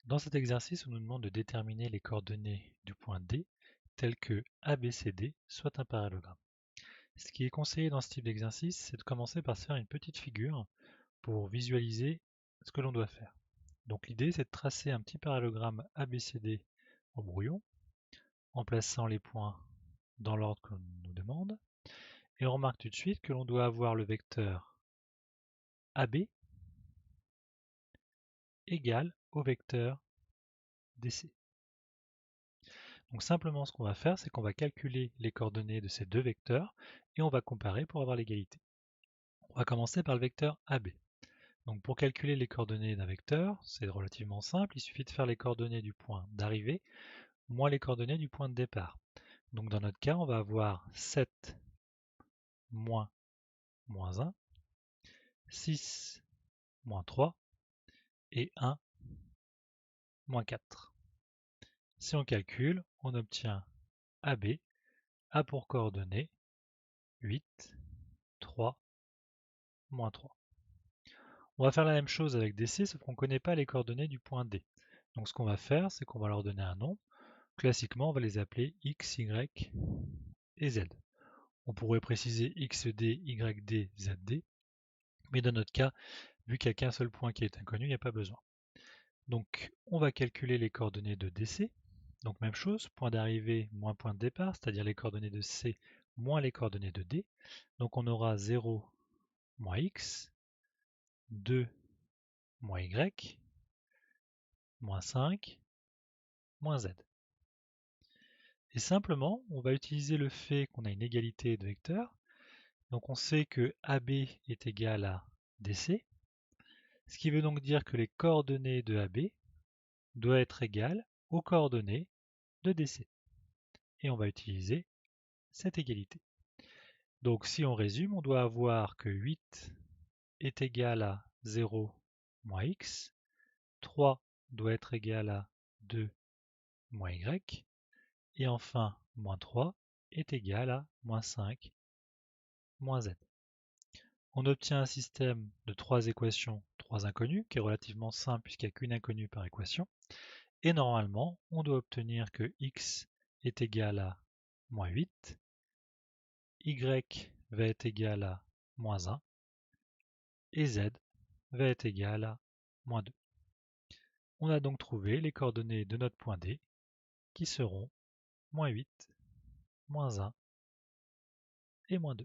Dans cet exercice, on nous demande de déterminer les coordonnées du point D telles que ABCD soit un parallélogramme. Ce qui est conseillé dans ce type d'exercice, c'est de commencer par se faire une petite figure pour visualiser ce que l'on doit faire. Donc l'idée, c'est de tracer un petit parallélogramme ABCD au brouillon en plaçant les points dans l'ordre qu'on nous demande. Et on remarque tout de suite que l'on doit avoir le vecteur AB égal au vecteur DC. Donc simplement ce qu'on va faire, c'est qu'on va calculer les coordonnées de ces deux vecteurs et on va comparer pour avoir l'égalité. On va commencer par le vecteur AB. Donc pour calculer les coordonnées d'un vecteur, c'est relativement simple, il suffit de faire les coordonnées du point d'arrivée moins les coordonnées du point de départ. Donc dans notre cas, on va avoir 7 moins 1, 6 moins 3 et 1 moins 4. Si on calcule, on obtient AB a pour coordonnées 8, 3, moins 3. On va faire la même chose avec DC, sauf qu'on ne connaît pas les coordonnées du point D. Donc ce qu'on va faire, c'est qu'on va leur donner un nom. Classiquement, on va les appeler X, Y et Z. On pourrait préciser XD, YD, ZD, mais dans notre cas, vu qu'il n'y a qu'un seul point qui est inconnu, il n'y a pas besoin. Donc on va calculer les coordonnées de DC. Donc même chose, point d'arrivée moins point de départ, c'est-à-dire les coordonnées de C moins les coordonnées de D. Donc on aura 0 moins X, 2 moins Y, moins 5, moins Z. Et simplement, on va utiliser le fait qu'on a une égalité de vecteurs. Donc on sait que AB est égal à DC, ce qui veut donc dire que les coordonnées de AB doivent être égales aux coordonnées de DC. Et on va utiliser cette égalité. Donc si on résume, on doit avoir que 8 est égal à 0 moins x, 3 doit être égal à 2 moins y, et enfin moins 3 est égal à moins 5 moins z. On obtient un système de 3 équations, 3 inconnues, qui est relativement simple puisqu'il n'y a qu'une inconnue par équation. Et normalement, on doit obtenir que x est égal à moins 8, y va être égal à moins 1, et z va être égal à moins 2. On a donc trouvé les coordonnées de notre point D qui seront moins 8, moins 1 et moins 2.